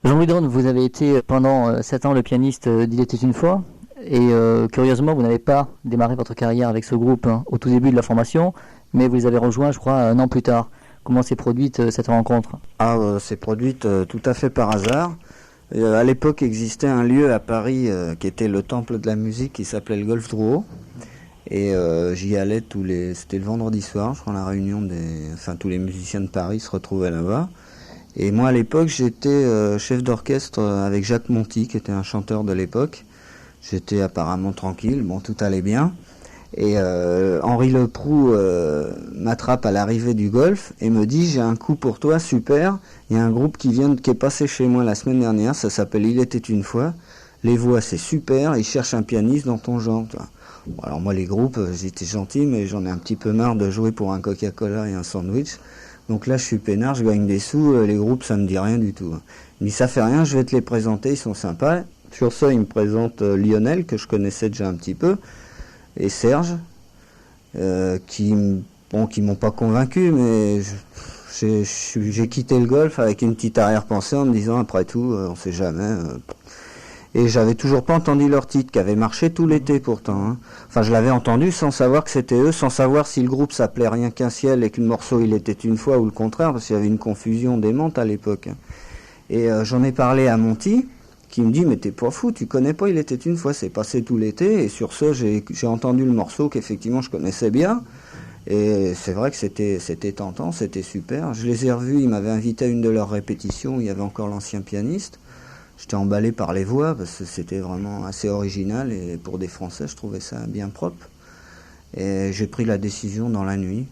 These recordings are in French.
Jean-Louis Daun, vous avez été pendant 7 ans le pianiste d'Il était une fois. Et curieusement, vous n'avez pas démarré votre carrière avec ce groupe au tout début de la formation, mais vous les avez rejoints, je crois, un an plus tard. Comment s'est produite cette rencontre? C'est produite tout à fait par hasard. À l'époque existait un lieu à Paris qui était le temple de la musique qui s'appelait le Golf Drouot. Et j'y allais c'était le vendredi soir, je crois, la réunion tous les musiciens de Paris se retrouvaient là-bas. Et moi à l'époque j'étais chef d'orchestre avec Jacques Monti, qui était un chanteur de l'époque. J'étais apparemment tranquille, bon, tout allait bien. Et Henri Leproux m'attrape à l'arrivée du golf et me dit: j'ai un coup pour toi, super. Il y a un groupe qui est passé chez moi la semaine dernière, ça s'appelle Il était une fois. Les voix, c'est super, ils cherchent un pianiste dans ton genre. Bon, alors moi, les groupes, j'étais gentil, mais j'en ai un petit peu marre de jouer pour un Coca-Cola et un sandwich. Donc là, je suis peinard, je gagne des sous, les groupes, ça me dit rien du tout. Il me dit: ça fait rien, je vais te les présenter, ils sont sympas. Sur ça, il me présente Lionel, que je connaissais déjà un petit peu, et Serge, qui m'ont pas convaincu, mais j'ai quitté le golf avec une petite arrière-pensée en me disant: après tout, on sait jamais. Et j'avais toujours pas entendu leur titre, qui avait marché tout l'été pourtant. Enfin, je l'avais entendu sans savoir que c'était eux, sans savoir si le groupe s'appelait Rien qu'un ciel et que le morceau Il était une fois ou le contraire, parce qu'il y avait une confusion démente à l'époque. Et j'en ai parlé à Monty, qui me dit: mais t'es pas fou, tu connais pas Il était une fois, c'est passé tout l'été. Et sur ce, j'ai entendu le morceau qu'effectivement je connaissais bien. Et c'est vrai que c'était tentant, c'était super. Je les ai revus, ils m'avaient invité à une de leurs répétitions, il y avait encore l'ancien pianiste. J'étais emballé par les voix, parce que c'était vraiment assez original, et pour des Français, je trouvais ça bien propre. Et j'ai pris la décision dans la nuit.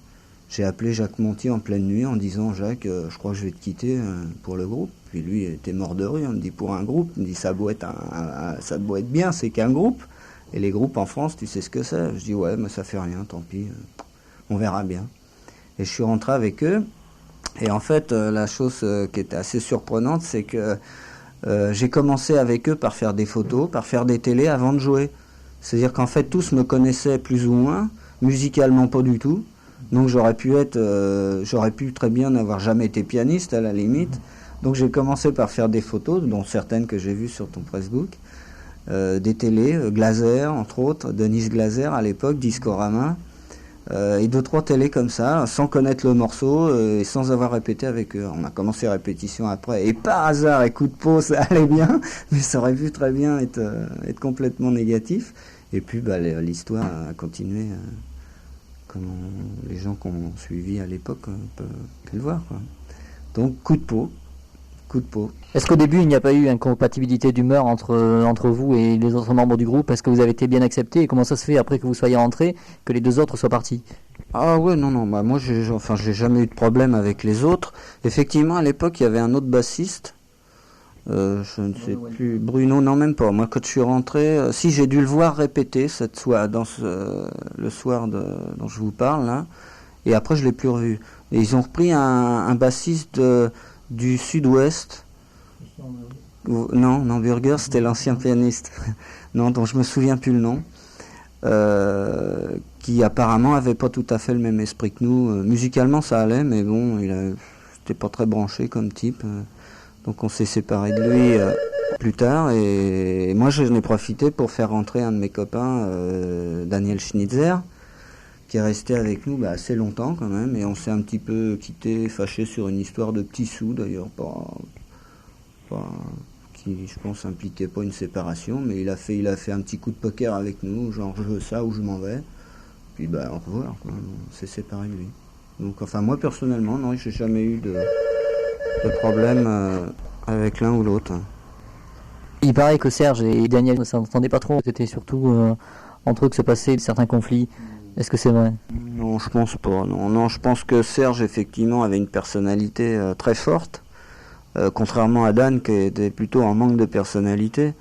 J'ai appelé Jacques Monti en pleine nuit en disant: Jacques, je crois que je vais te quitter pour le groupe. Puis lui, il était mort de rire. Il me dit: pour un groupe, il me dit: ça doit être bien, c'est qu'un groupe. Et les groupes en France, tu sais ce que c'est. Je dis: ouais, mais ça fait rien, tant pis, on verra bien. Et je suis rentré avec eux. Et en fait, la chose qui était assez surprenante, c'est que j'ai commencé avec eux par faire des photos, par faire des télés avant de jouer. C'est-à-dire qu'en fait, tous me connaissaient plus ou moins, musicalement pas du tout. Donc j'aurais pu très bien n'avoir jamais été pianiste à la limite. Donc j'ai commencé par faire des photos, dont certaines que j'ai vues sur ton Facebook, des télés, Glaser entre autres, Denise Glaser à l'époque, Discorama, et 2-3 télés comme ça, sans connaître le morceau et sans avoir répété avec eux. On a commencé répétition après, et par hasard, et coup de peau, ça allait bien, mais ça aurait pu très bien être complètement négatif. Et puis l'histoire a continué. Comme les gens qui ont suivi à l'époque peuvent le voir, quoi. Donc coup de peau. Est-ce qu'au début il n'y a pas eu incompatibilité d'humeur entre vous et les autres membres du groupe? Est-ce que vous avez été bien acceptés? Et comment ça se fait après que vous soyez rentrés que les deux autres soient partis? Ah ouais, non, moi j'ai jamais eu de problème avec les autres. Effectivement, à l'époque il y avait un autre bassiste. Je ne sais plus, Bruno, non, même pas. Moi, quand je suis rentré, si j'ai dû le voir répéter le soir dont je vous parle là, et après je l'ai plus revu. Et ils ont repris un bassiste du Sud-Ouest. Non, Burger, c'était l'ancien pianiste. Non, dont je me souviens plus le nom. Qui apparemment avait pas tout à fait le même esprit que nous. Musicalement, ça allait, mais bon, c'était pas très branché comme type. Donc on s'est séparé de lui plus tard, et moi j'en ai profité pour faire rentrer un de mes copains, Daniel Schnitzer, qui est resté avec nous assez longtemps quand même, et on s'est un petit peu quitté, fâché sur une histoire de petits sous d'ailleurs, qui je pense impliquait pas une séparation, mais il a fait un petit coup de poker avec nous, genre je veux ça ou je m'en vais, puis au revoir, quoi. On s'est séparé de lui. Donc enfin moi personnellement, non, j'ai jamais eu de problème avec l'un ou l'autre. Il paraît que Serge et Daniel ne s'entendaient pas trop, c'était surtout entre eux que se passaient certains conflits. Est-ce que c'est vrai? Non, je pense pas. Non, je pense que Serge effectivement avait une personnalité très forte, contrairement à Dan qui était plutôt en manque de personnalité.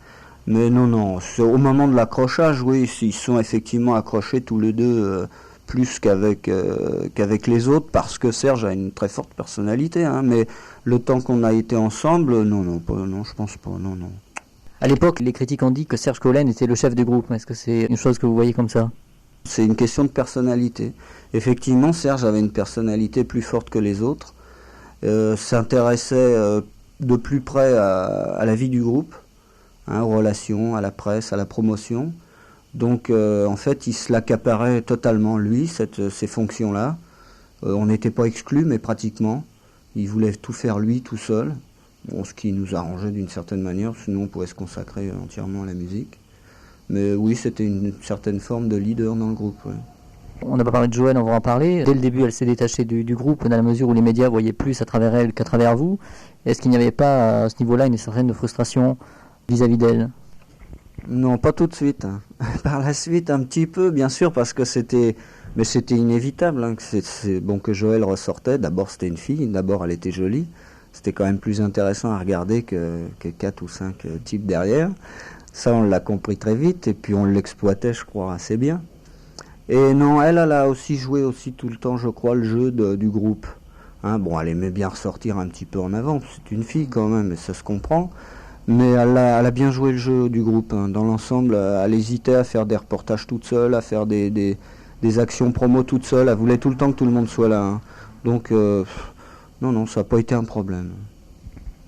Mais non, au moment de l'accrochage, oui, ils sont effectivement accrochés tous les deux plus qu'avec les autres, parce que Serge a une très forte personnalité, mais le temps qu'on a été ensemble, non, je pense pas, non. À l'époque, les critiques ont dit que Serge Collen était le chef du groupe. Est-ce que c'est une chose que vous voyez comme ça? C'est une question de personnalité. Effectivement, Serge avait une personnalité plus forte que les autres, s'intéressait de plus près à la vie du groupe, hein, aux relations, à la presse, à la promotion. Donc en fait, il se l'accaparait totalement, lui, ces fonctions-là. On n'était pas exclus, mais pratiquement. Il voulait tout faire lui, tout seul. Bon, ce qui nous arrangeait d'une certaine manière, sinon on pourrait se consacrer entièrement à la musique. Mais oui, c'était une certaine forme de leader dans le groupe. Ouais. On n'a pas parlé de Joëlle, on va en parler. Dès le début, elle s'est détachée du groupe dans la mesure où les médias voyaient plus à travers elle qu'à travers vous. Est-ce qu'il n'y avait pas à ce niveau-là une certaine frustration vis-à-vis d'elle? Non, pas tout de suite. Hein. Par la suite, un petit peu, bien sûr, parce que c'était inévitable. Hein, c'est bon que Joëlle ressortait. D'abord, c'était une fille. D'abord, elle était jolie. C'était quand même plus intéressant à regarder que 4 ou 5 types derrière. Ça, on l'a compris très vite. Et puis, on l'exploitait, je crois, assez bien. Et non, elle a aussi joué aussi tout le temps, je crois, le jeu du groupe. Hein, bon, elle aimait bien ressortir un petit peu en avant. C'est une fille quand même, et ça se comprend. Mais elle a bien joué le jeu du groupe. Hein. Dans l'ensemble, elle hésitait à faire des reportages toute seule, à faire des actions promo toute seule. Elle voulait tout le temps que tout le monde soit là. Hein. Donc, non, ça n'a pas été un problème.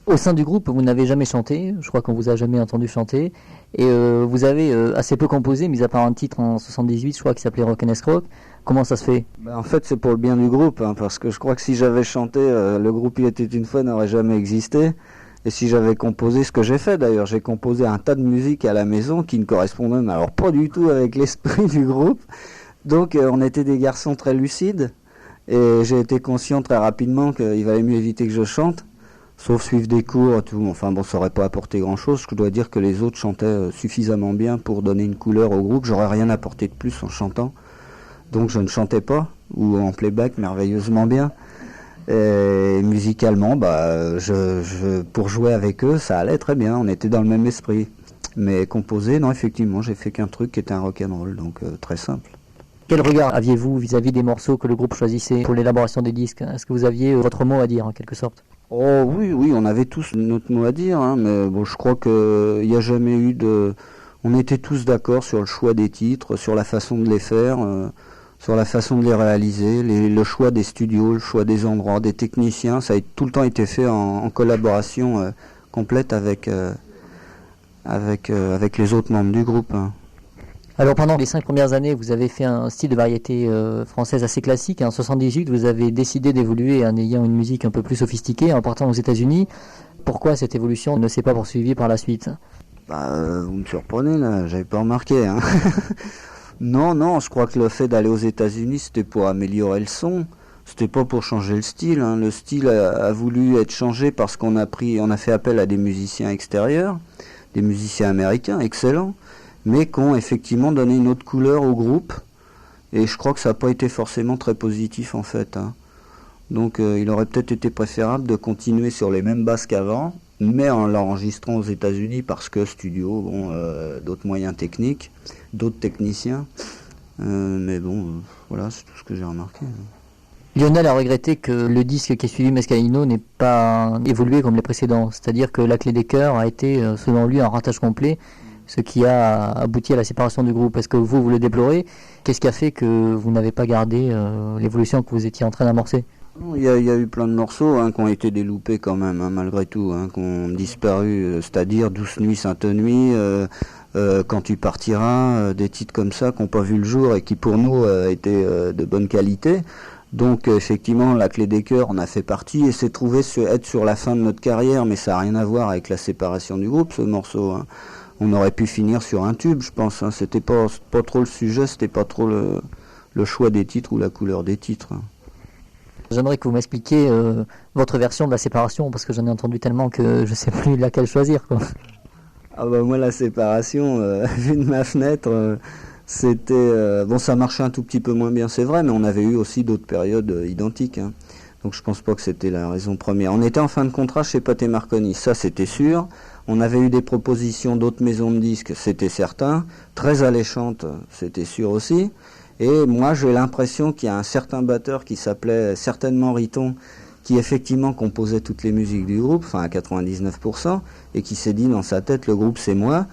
Au sein du groupe, vous n'avez jamais chanté. Je crois qu'on vous a jamais entendu chanter. Et vous avez assez peu composé, mis à part un titre en 78, je crois, qui s'appelait Rock'n'Escroc. Comment ça se fait? En fait, c'est pour le bien du groupe. Hein, parce que je crois que si j'avais chanté, le groupe Il était une fois n'aurait jamais existé. Et si j'avais composé ce que j'ai fait d'ailleurs, j'ai composé un tas de musique à la maison qui ne correspondait alors pas du tout avec l'esprit du groupe. Donc on était des garçons très lucides et j'ai été conscient très rapidement qu'il valait mieux éviter que je chante, sauf suivre des cours et tout. Enfin bon, ça aurait pas apporté grand chose. Je dois dire que les autres chantaient suffisamment bien pour donner une couleur au groupe. J'aurais rien apporté de plus en chantant. Donc je ne chantais pas, ou en playback merveilleusement bien. Et musicalement, pour jouer avec eux, ça allait très bien, on était dans le même esprit. Mais composer, non, effectivement, j'ai fait qu'un truc qui était un rock'n'roll, donc très simple. Quel regard aviez-vous vis-à-vis des morceaux que le groupe choisissait pour l'élaboration des disques? Est-ce que vous aviez votre mot à dire, en quelque sorte? Oh oui, on avait tous notre mot à dire, hein, mais bon, je crois qu'il n'y a jamais eu de... On était tous d'accord sur le choix des titres, sur la façon de les faire... sur la façon de les réaliser, le choix des studios, le choix des endroits, des techniciens, ça a tout le temps été fait en collaboration complète avec les autres membres du groupe. Hein. Alors pendant les 5 premières années, vous avez fait un style de variété française assez classique. En 78, vous avez décidé d'évoluer en ayant une musique un peu plus sophistiquée, en partant aux États-Unis. Pourquoi cette évolution ne s'est pas poursuivie par la suite? Vous me surprenez là, j'avais pas remarqué. Hein. Non, je crois que le fait d'aller aux États-Unis, c'était pour améliorer le son. C'était pas pour changer le style. Hein. Le style a voulu être changé parce qu'on a fait appel à des musiciens extérieurs, des musiciens américains excellents, mais qui ont effectivement donné une autre couleur au groupe. Et je crois que ça n'a pas été forcément très positif en fait. Hein. Donc il aurait peut-être été préférable de continuer sur les mêmes bases qu'avant, mais en l'enregistrant aux États-Unis parce que studio, d'autres moyens techniques, d'autres techniciens. Mais bon, voilà, c'est tout ce que j'ai remarqué. Lionel a regretté que le disque qui a suivi Mescalino n'ait pas évolué comme les précédents. C'est-à-dire que La Clé des Cœurs a été, selon lui, un ratage complet, ce qui a abouti à la séparation du groupe. Est-ce que vous le déplorez? Qu'est-ce qui a fait que vous n'avez pas gardé l'évolution que vous étiez en train d'amorcer? Il y a eu plein de morceaux qui ont été déloupés quand même, malgré tout, qui ont disparu, c'est-à-dire Douce Nuit, Sainte Nuit, Quand tu partiras, des titres comme ça qui n'ont pas vu le jour et qui pour nous étaient de bonne qualité. Donc effectivement, La Clé des Cœurs en a fait partie et s'est trouvé être sur la fin de notre carrière, mais ça n'a rien à voir avec la séparation du groupe, ce morceau. Hein. On aurait pu finir sur un tube, je pense. Hein. C'était pas trop le sujet, c'était pas trop le choix des titres ou la couleur des titres. Hein. J'aimerais que vous m'expliquiez votre version de la séparation, parce que j'en ai entendu tellement que je ne sais plus laquelle choisir, quoi. Moi, la séparation, vue de ma fenêtre, c'était... ça marchait un tout petit peu moins bien, c'est vrai, mais on avait eu aussi d'autres périodes identiques. Hein. Donc je pense pas que c'était la raison première. On était en fin de contrat chez Pathé Marconi, ça c'était sûr. On avait eu des propositions d'autres maisons de disques, c'était certain. Très alléchantes, c'était sûr aussi. Et moi, j'ai l'impression qu'il y a un certain batteur qui s'appelait certainement Riton, qui effectivement composait toutes les musiques du groupe, enfin à 99%, et qui s'est dit dans sa tête, le groupe c'est moi,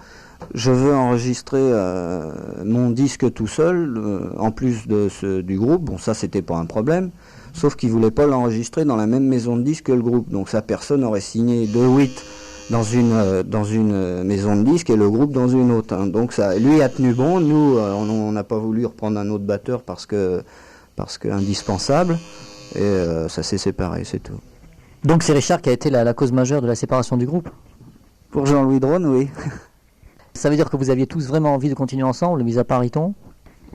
je veux enregistrer mon disque tout seul, en plus du groupe, bon ça c'était pas un problème, sauf qu'il voulait pas l'enregistrer dans la même maison de disques que le groupe. Donc sa personne aurait signé De Witt dans une maison de disques et le groupe dans une autre. Hein. Donc ça, lui a tenu bon. Nous, on n'a pas voulu reprendre un autre batteur parce que indispensable. Et ça s'est séparé, c'est tout. Donc c'est Richard qui a été la cause majeure de la séparation du groupe? Pour Jean-Louis Drone, oui. Ça veut dire que vous aviez tous vraiment envie de continuer ensemble, mis à part Riton?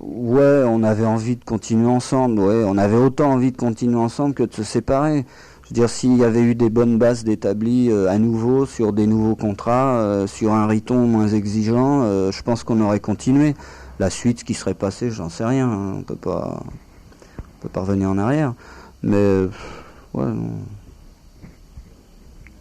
Ouais, on avait envie de continuer ensemble. Ouais, on avait autant envie de continuer ensemble que de se séparer. Je veux dire, s'il y avait eu des bonnes bases d'établis à nouveau sur des nouveaux contrats, sur un Riton moins exigeant, je pense qu'on aurait continué. La suite, ce qui serait passé, j'en sais rien. Hein. On peut pas revenir en arrière. Mais ouais,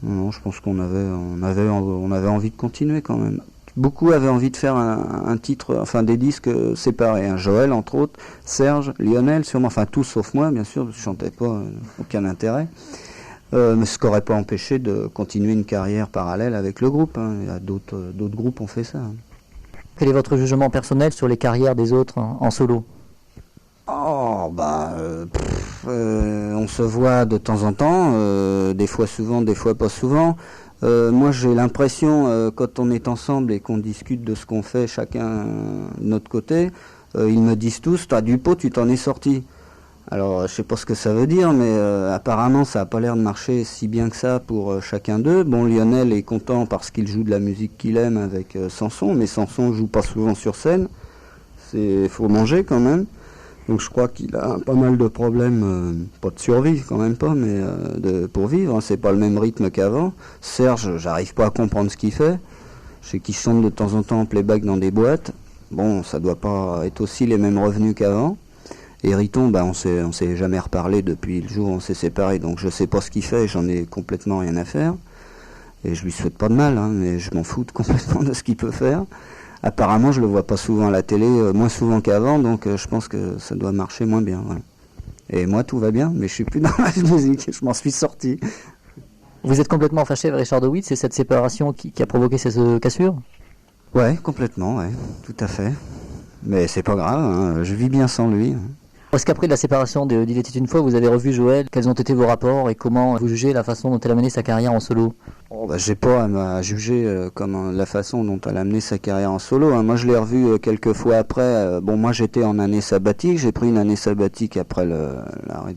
non, je pense qu'on avait envie de continuer quand même. Beaucoup avaient envie de faire un titre, enfin des disques séparés. Hein. Joël, entre autres, Serge, Lionel, sûrement, enfin tous sauf moi, bien sûr, je chantais pas, aucun intérêt. Mais ce qui n'aurait pas empêché de continuer une carrière parallèle avec le groupe. Hein. Il y a d'autres groupes ont fait ça. Hein. Quel est votre jugement personnel sur les carrières des autres en solo? Oh, on se voit de temps en temps, des fois souvent, des fois pas souvent. Moi, j'ai l'impression, quand on est ensemble et qu'on discute de ce qu'on fait chacun de notre côté, ils me disent tous, t'as du pot, tu t'en es sorti. Alors, je sais pas ce que ça veut dire, mais apparemment, ça a pas l'air de marcher si bien que ça pour chacun d'eux. Bon, Lionel est content parce qu'il joue de la musique qu'il aime avec Samson, mais Samson joue pas souvent sur scène. Faut manger quand même. Donc je crois qu'il a pas mal de problèmes, pas de survie quand même pas, mais pour vivre. Hein, c'est pas le même rythme qu'avant. Serge, j'arrive pas à comprendre ce qu'il fait. Je sais qu'il chante de temps en temps en playback dans des boîtes. Bon, ça doit pas être aussi les mêmes revenus qu'avant. Et Riton, on s'est jamais reparlé depuis le jour où on s'est séparés. Donc je sais pas ce qu'il fait, j'en ai complètement rien à faire. Et je lui souhaite pas de mal, hein, mais je m'en fous complètement de ce qu'il peut faire. Apparemment, je le vois pas souvent à la télé, moins souvent qu'avant, donc je pense que ça doit marcher moins bien. Voilà. Et moi, tout va bien, mais je suis plus dans la musique, je m'en suis sorti. Vous êtes complètement fâché avec Richard De Witt, c'est cette séparation qui a provoqué ces cassures? Ouais, complètement, ouais, tout à fait. Mais c'est pas grave, hein, je vis bien sans lui. Est-ce qu'après la séparation d'Il était une fois, vous avez revu Joël? Quels ont été vos rapports et comment vous jugez la façon dont elle a mené sa carrière en solo? J'ai pas à juger la façon dont elle a mené sa carrière en solo. Hein. Moi, je l'ai revu quelques fois après. Moi, j'étais en année sabbatique. J'ai pris une année sabbatique après l'arrêt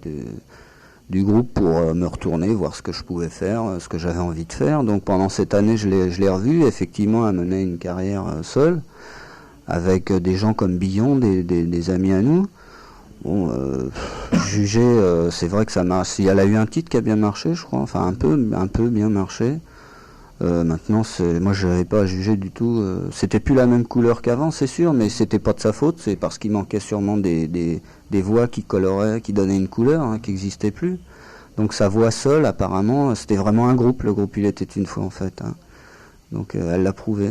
du groupe pour me retourner, voir ce que je pouvais faire, ce que j'avais envie de faire. Donc, pendant cette année, je l'ai revu. Effectivement, elle menait une carrière seule, avec des gens comme Billon, des amis à nous. Bon, juger, c'est vrai que ça marche. Elle a eu un titre qui a bien marché, je crois. Enfin, un peu bien marché. Maintenant, moi, je n'avais pas à juger du tout. C'était plus la même couleur qu'avant, c'est sûr, mais c'était pas de sa faute. C'est parce qu'il manquait sûrement des voix qui coloraient, qui donnaient une couleur, hein, qui n'existait plus. Donc sa voix seule, apparemment, c'était vraiment un groupe. Le groupe, il était une fois en fait. Hein. Donc elle l'a prouvé.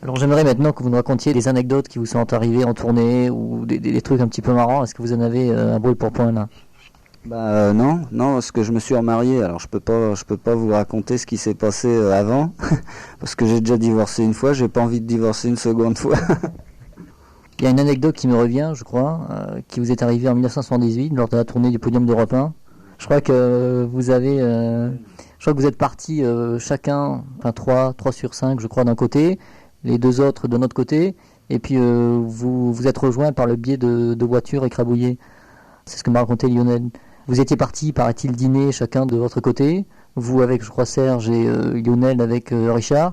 Alors j'aimerais maintenant que vous nous racontiez des anecdotes qui vous sont arrivées en tournée ou des trucs un petit peu marrants. Est-ce que vous en avez un brûle pour point là? Non, parce que je me suis remarié. Alors je peux pas vous raconter ce qui s'est passé avant, parce que j'ai déjà divorcé une fois. J'ai pas envie de divorcer une seconde fois. Il y a une anecdote qui me revient, je crois, qui vous est arrivée en 1978 lors de la tournée du Podium d'Europe 1. Je crois que vous êtes partis chacun, enfin 3 sur 5, je crois, d'un côté. Les deux autres de notre côté, et puis vous êtes rejoints par le biais de voitures écrabouillées. C'est ce que m'a raconté Lionel. Vous étiez partis, paraît-il, dîner chacun de votre côté, vous avec, je crois, Serge et Lionel avec Richard.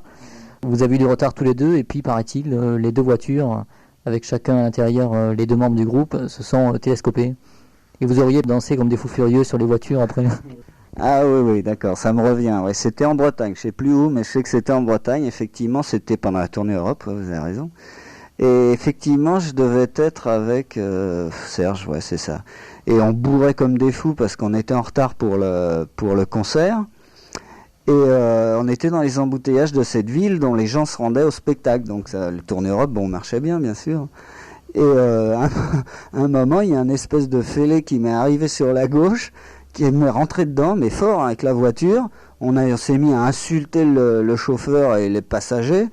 Vous avez eu du retard tous les deux, et puis, paraît-il, les deux voitures, avec chacun à l'intérieur, les deux membres du groupe, se sont télescopées. Et vous auriez dansé comme des fous furieux sur les voitures après. Ah oui, d'accord, ça me revient. Ouais, c'était en Bretagne, je sais plus où, mais je sais que c'était en Bretagne. Effectivement, c'était pendant la tournée Europe, vous avez raison. Et effectivement, je devais être avec Serge, ouais, c'est ça. Et on bourrait comme des fous parce qu'on était en retard pour le concert. Et on était dans les embouteillages de cette ville dont les gens se rendaient au spectacle. Donc ça, le tournée Europe, marchait bien sûr. Et à un moment, il y a une espèce de fêlé qui m'est arrivé sur la gauche, qui m'est rentré dedans, mais fort, hein, avec la voiture. On s'est mis à insulter le chauffeur et les passagers.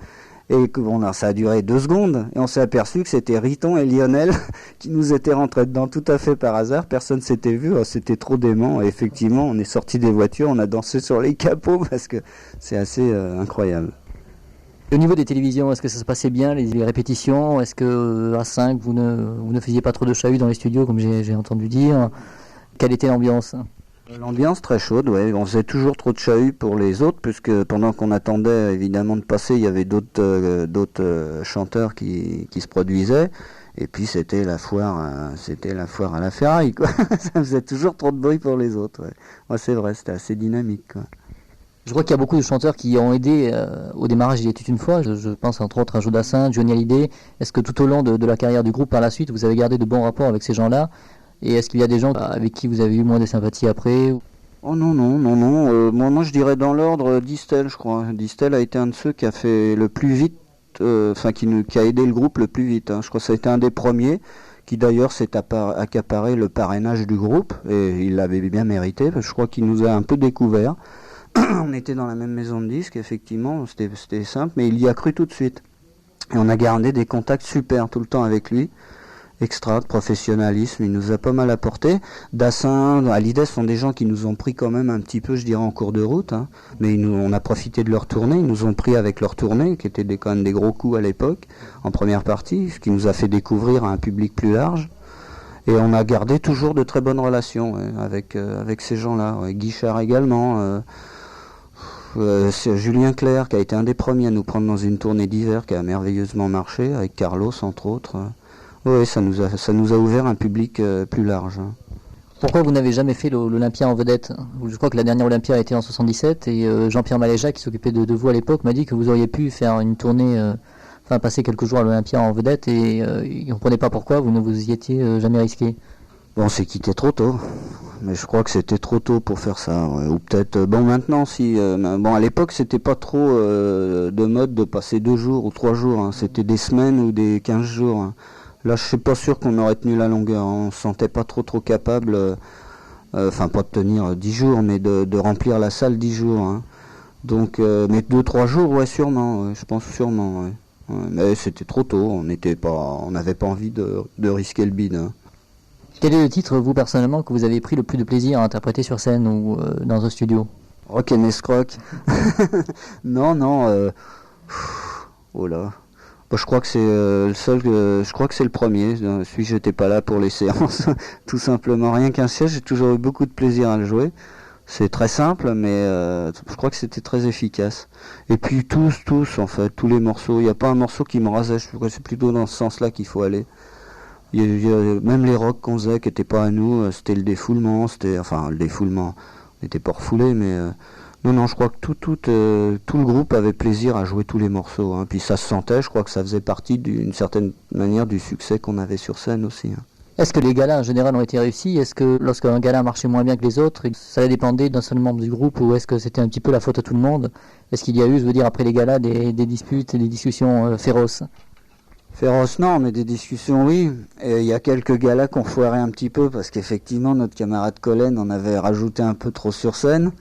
Et ça a duré 2 secondes, et on s'est aperçu que c'était Riton et Lionel qui nous étaient rentrés dedans tout à fait par hasard. Personne s'était vu, c'était trop dément. Et effectivement, on est sortis des voitures, on a dansé sur les capots parce que c'est assez incroyable. Au niveau des télévisions, est-ce que ça se passait bien, les répétitions? Est-ce que à 5, vous ne faisiez pas trop de chahut dans les studios, comme j'ai entendu dire? Quelle était l'ambiance? L'ambiance très chaude, ouais. On faisait toujours trop de chahut pour les autres, puisque pendant qu'on attendait évidemment de passer, il y avait d'autres chanteurs qui se produisaient. Et puis c'était la foire à la ferraille, quoi. Ça faisait toujours trop de bruit pour les autres. Ouais. Ouais, c'est vrai, c'était assez dynamique, quoi. Je crois qu'il y a beaucoup de chanteurs qui ont aidé au démarrage d'Il était une fois. Je pense entre autres à Joe Dassin, Johnny Hallyday. Est-ce que tout au long de la carrière du groupe par la suite, vous avez gardé de bons rapports avec ces gens-là? Et est-ce qu'il y a des gens avec qui vous avez eu moins de sympathie après? Oh non. Moi, je dirais dans l'ordre Distel, je crois. Distel a été un de ceux qui a fait le plus vite, qui a aidé le groupe le plus vite. Hein. Je crois que ça a été un des premiers qui d'ailleurs s'est accaparé le parrainage du groupe. Et il l'avait bien mérité, parce que je crois qu'il nous a un peu découvert. On était dans la même maison de disques, effectivement, c'était simple, mais il y a cru tout de suite. Et on a gardé des contacts super tout le temps avec lui. Extra de professionnalisme, il nous a pas mal apporté. Dassin, Hallyday sont des gens qui nous ont pris quand même un petit peu, je dirais, en cours de route, hein. Mais on a profité de leur tournée, ils nous ont pris avec leur tournée, qui étaient quand même des gros coups à l'époque, en première partie, ce qui nous a fait découvrir à un public plus large. Et on a gardé toujours de très bonnes relations avec ces gens-là. Ouais. Guichard également. C'est Julien Clerc qui a été un des premiers à nous prendre dans une tournée d'hiver qui a merveilleusement marché, avec Carlos entre autres. Oui, ça nous a ouvert un public plus large. Pourquoi vous n'avez jamais fait l'Olympia en vedette? Je crois que la dernière Olympia a été en 77 et Jean-Pierre Maléja, qui s'occupait de vous à l'époque, m'a dit que vous auriez pu faire une tournée, passer quelques jours à l'Olympia en vedette et il ne comprenait pas pourquoi vous ne vous y étiez jamais risqué. Bon, on s'est quitté trop tôt, mais je crois que c'était trop tôt pour faire ça. Ouais. Ou peut-être, maintenant si... à l'époque c'était pas trop de mode de passer 2 jours ou 3 jours, hein. C'était des semaines ou des 15 jours. Hein. Là, je suis pas sûr qu'on aurait tenu la longueur. Hein. On se sentait pas trop capable, pas de tenir 10 jours, mais de remplir la salle 10 jours. Hein. Donc, mais 2-3 jours, ouais, sûrement. Ouais, je pense sûrement. Ouais. Ouais, mais c'était trop tôt. On n'avait pas envie de risquer le bide. Hein. Quel est le titre, vous personnellement, que vous avez pris le plus de plaisir à interpréter sur scène ou dans un studio? Rock and Escroc. Non. Oh là. Je crois que c'est le seul. Je crois que c'est le premier. Celui que j'étais pas là pour les séances, tout simplement. Rien qu'un siège, j'ai toujours eu beaucoup de plaisir à le jouer. C'est très simple, mais je crois que c'était très efficace. Et puis tous en fait, tous les morceaux. Il n'y a pas un morceau qui me rasait. Je crois que c'est plutôt dans ce sens-là qu'il faut aller. Il y a même les rocks qu'on faisait qui n'étaient pas à nous, c'était le défoulement. Le défoulement. On n'était pas refoulé, mais. Non, je crois que tout le groupe avait plaisir à jouer tous les morceaux. Hein. Puis ça se sentait, je crois que ça faisait partie d'une certaine manière du succès qu'on avait sur scène aussi. Hein. Est-ce que les galas en général ont été réussis? Est-ce que lorsqu'un gala marchait moins bien que les autres, ça dépendait d'un seul membre du groupe ou est-ce que c'était un petit peu la faute à tout le monde? Est-ce qu'il y a eu, je veux dire, après les galas, des disputes et des discussions féroces? Féroces, non, mais des discussions, oui. Et il y a quelques galas qu'on foirait un petit peu parce qu'effectivement, notre camarade Collen en avait rajouté un peu trop sur scène.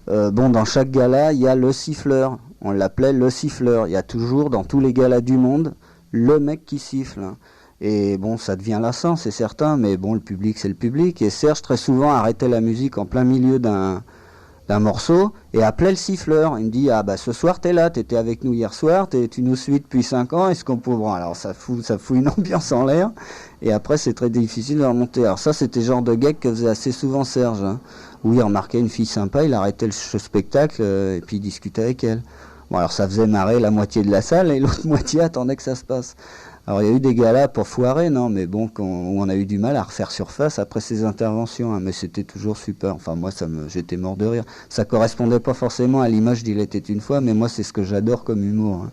Dans chaque gala, il y a le siffleur. On l'appelait le siffleur. Il y a toujours, dans tous les galas du monde, le mec qui siffle. Et ça devient lassant, c'est certain, mais le public, c'est le public. Et Serge, très souvent, arrêtait la musique en plein milieu d'un morceau et appelait le siffleur. Il me dit, ce soir, t'es là, t'étais avec nous hier soir, tu nous suis depuis 5 ans, est-ce qu'on peut... Bon, alors ça fout une ambiance en l'air. Et après, c'est très difficile de remonter. Alors ça, c'était le genre de gag que faisait assez souvent Serge. Hein. Où il remarquait une fille sympa, il arrêtait le spectacle et puis il discutait avec elle. Bon, alors ça faisait marrer la moitié de la salle et l'autre moitié attendait que ça se passe. Alors il y a eu des galas pour foirer, non, mais où on a eu du mal à refaire surface après ces interventions, hein, mais c'était toujours super. Enfin moi, j'étais mort de rire. Ça correspondait pas forcément à l'image d'Il était une fois, mais moi c'est ce que j'adore comme humour. Hein.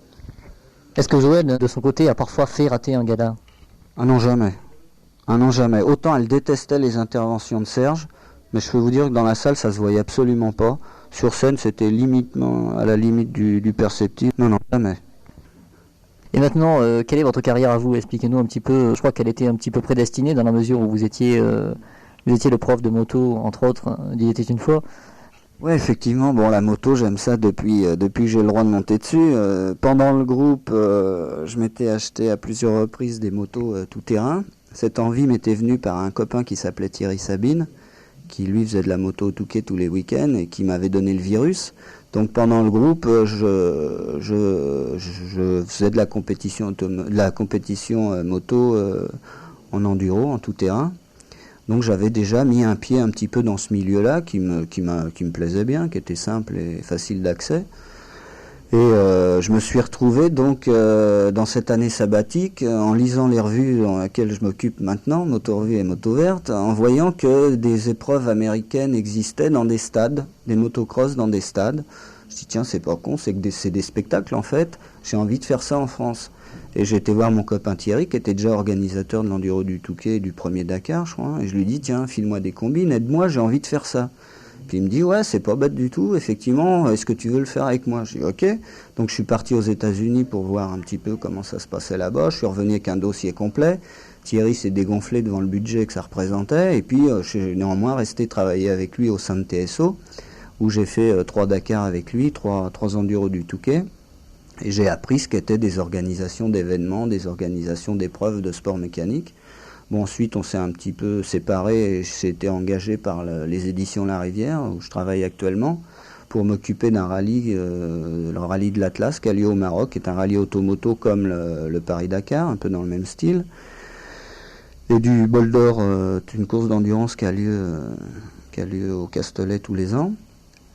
Est-ce que Joël, de son côté, a parfois fait rater un gala? Ah non, jamais. Autant elle détestait les interventions de Serge, mais je peux vous dire que dans la salle, ça se voyait absolument pas. Sur scène, c'était à la limite du perceptible. Non, jamais. Et maintenant, quelle est votre carrière à vous? Expliquez-nous un petit peu. Je crois qu'elle était un petit peu prédestinée dans la mesure où vous étiez le prof de moto, entre autres, d'Il était une fois. Ouais, effectivement, bon, la moto, j'aime ça depuis que j'ai le droit de monter dessus. Pendant le groupe, je m'étais acheté à plusieurs reprises des motos tout-terrain. Cette envie m'était venue par un copain qui s'appelait Thierry Sabine, qui lui faisait de la moto au Touquet tous les week-ends et qui m'avait donné le virus. Donc pendant le groupe, je faisais de la compétition moto en enduro, en tout-terrain. Donc j'avais déjà mis un pied un petit peu dans ce milieu-là qui me plaisait bien, qui était simple et facile d'accès. Et je me suis retrouvé donc dans cette année sabbatique en lisant les revues dans lesquelles je m'occupe maintenant, Motorevue et Moto Verte, en voyant que des épreuves américaines existaient dans des stades, des motocross dans des stades. Je dis tiens, c'est pas con, c'est des spectacles en fait, j'ai envie de faire ça en France. Et j'ai été voir mon copain Thierry qui était déjà organisateur de l'enduro du Touquet et du premier Dakar, je crois, et je lui dis tiens, file-moi des combines, aide-moi, j'ai envie de faire ça. Puis il me dit ouais, c'est pas bête du tout, effectivement, est-ce que tu veux le faire avec moi? Je dis ok. Donc je suis parti aux États-Unis pour voir un petit peu comment ça se passait là-bas. Je suis revenu avec un dossier complet. Thierry s'est dégonflé devant le budget que ça représentait, et puis je suis néanmoins resté travailler avec lui au sein de TSO, où j'ai fait 3 Dakar avec lui, 3 enduros du Touquet. Et j'ai appris ce qu'étaient des organisations d'événements, des organisations d'épreuves de sport mécanique. Bon, ensuite, on s'est un petit peu séparés et j'ai été engagé par les éditions La Rivière, où je travaille actuellement, pour m'occuper d'un rallye, le rallye de l'Atlas, qui a lieu au Maroc, qui est un rallye automoto comme le Paris-Dakar, un peu dans le même style. Et du Bol d'Or, une course d'endurance qui a lieu au Castellet tous les ans.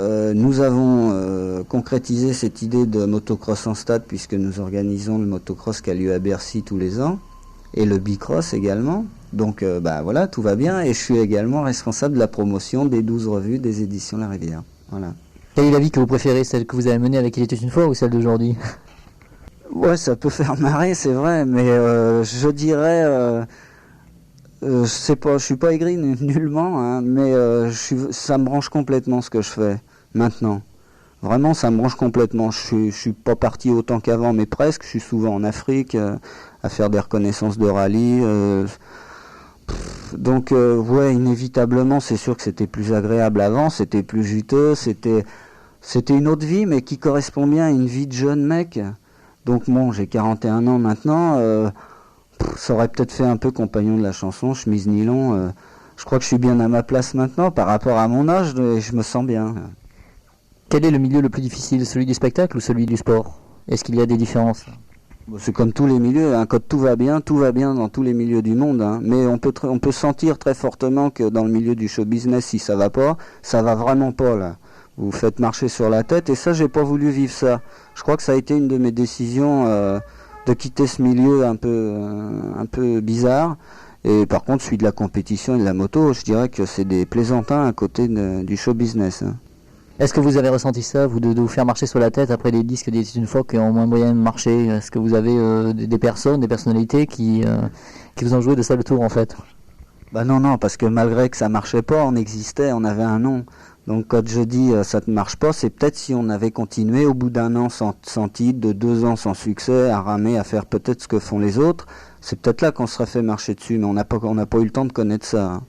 Nous avons concrétisé cette idée de motocross en stade puisque nous organisons le motocross qui a lieu à Bercy tous les ans et le bicross également. Donc voilà, tout va bien et je suis également responsable de la promotion des 12 revues des éditions La Rivière. Voilà. Quelle est la vie que vous préférez, celle que vous avez menée avec Il était une fois ou celle d'aujourd'hui? Ouais, ça peut faire marrer, c'est vrai, mais je dirais... je sais pas, je suis pas aigri nullement, hein, mais ça me branche complètement ce que je fais maintenant. Vraiment, ça me branche complètement. Je suis pas parti autant qu'avant, mais presque. Je suis souvent en Afrique à faire des reconnaissances de rallye. Donc, ouais, inévitablement, c'est sûr que c'était plus agréable avant, c'était plus juteux, c'était une autre vie, mais qui correspond bien à une vie de jeune mec. Donc, bon, j'ai 41 ans maintenant. Ça aurait peut-être fait un peu compagnon de la chanson, chemise nylon. Je crois que je suis bien à ma place maintenant par rapport à mon âge et je me sens bien. Quel est le milieu le plus difficile, celui du spectacle ou celui du sport? Est-ce qu'il y a des différences? Bon, c'est comme tous les milieux, hein. Quand tout va bien dans tous les milieux du monde. Hein. Mais on peut sentir très fortement que dans le milieu du show business, si ça va pas, ça va vraiment pas là. Vous faites marcher sur la tête et ça, j'ai pas voulu vivre ça. Je crois que ça a été une de mes décisions de quitter ce milieu un peu bizarre. Et par contre, celui de la compétition et de la moto, je dirais que c'est des plaisantins à côté du show business. Hein. Est-ce que vous avez ressenti ça, vous, de vous faire marcher sur la tête après des disques d'Il était une fois qui ont moins moyen de marcher? Est-ce que vous avez des personnalités qui vous ont joué de ça le tour en fait? Bah non, parce que malgré que ça marchait pas, on existait, on avait un nom. Donc quand je dis ça ne marche pas, c'est peut-être si on avait continué au bout d'un an sans titre, de 2 ans sans succès, à ramer, à faire peut-être ce que font les autres, c'est peut-être là qu'on serait fait marcher dessus, mais on n'a pas eu le temps de connaître ça. Hein.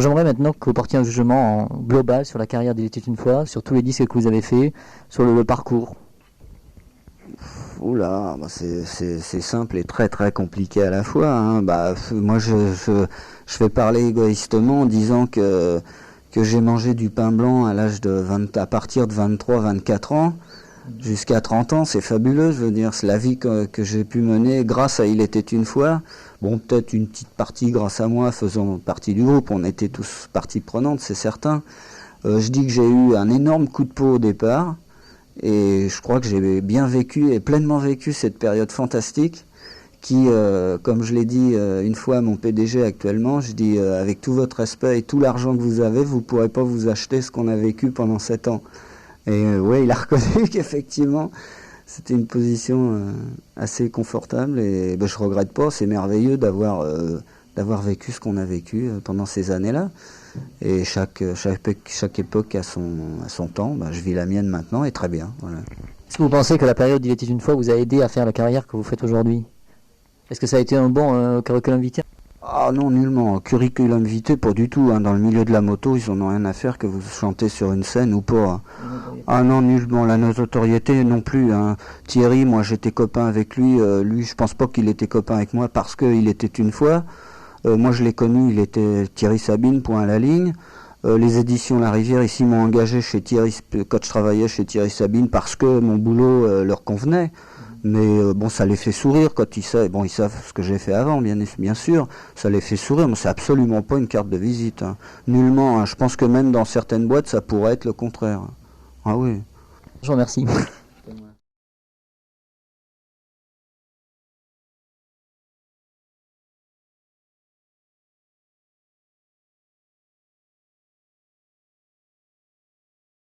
J'aimerais maintenant que vous portiez un jugement global sur la carrière d'Il était une fois, sur tous les disques que vous avez fait, sur le parcours. Oula, bah c'est simple et très très compliqué à la fois. Hein. Moi je vais parler égoïstement en disant que j'ai mangé du pain blanc à partir de 23-24 ans jusqu'à 30 ans, c'est fabuleux, je veux dire, c'est la vie que j'ai pu mener grâce à Il était une fois. Bon, peut-être une petite partie grâce à moi faisant partie du groupe, on était tous partie prenante, c'est certain. Je dis que j'ai eu un énorme coup de peau au départ et je crois que j'ai bien vécu et pleinement vécu cette période fantastique qui, comme je l'ai dit une fois à mon PDG actuellement, je dis avec tout votre respect et tout l'argent que vous avez, vous ne pourrez pas vous acheter ce qu'on a vécu pendant 7 ans. Et ouais, il a reconnu qu'effectivement, c'était une position assez confortable et je regrette pas, c'est merveilleux d'avoir vécu ce qu'on a vécu pendant ces années-là. Et chaque époque a son temps, je vis la mienne maintenant et très bien. Voilà. Est-ce que vous pensez que la période d'Il était une fois vous a aidé à faire la carrière que vous faites aujourd'hui? Est-ce que ça a été un bon curriculum vitae? Ah non, nullement. Curriculum vitae, pas du tout. Hein. Dans le milieu de la moto, ils en ont rien à faire que vous chantez sur une scène ou pas. Ah non, nullement. La notoriété non plus. Hein. Thierry, moi j'étais copain avec lui. Lui, je pense pas qu'il était copain avec moi parce qu'il était une fois. Moi je l'ai connu, il était Thierry Sabine, point à la ligne. Les éditions La Rivière ici m'ont engagé chez Thierry quand je travaillais chez Thierry Sabine parce que mon boulot leur convenait. Mais bon, ça les fait sourire quand ils savent. Bon, ils savent ce que j'ai fait avant, bien sûr. Ça les fait sourire, mais c'est absolument pas une carte de visite. Hein. Nullement. Hein. Je pense que même dans certaines boîtes, ça pourrait être le contraire. Ah oui. Je vous remercie.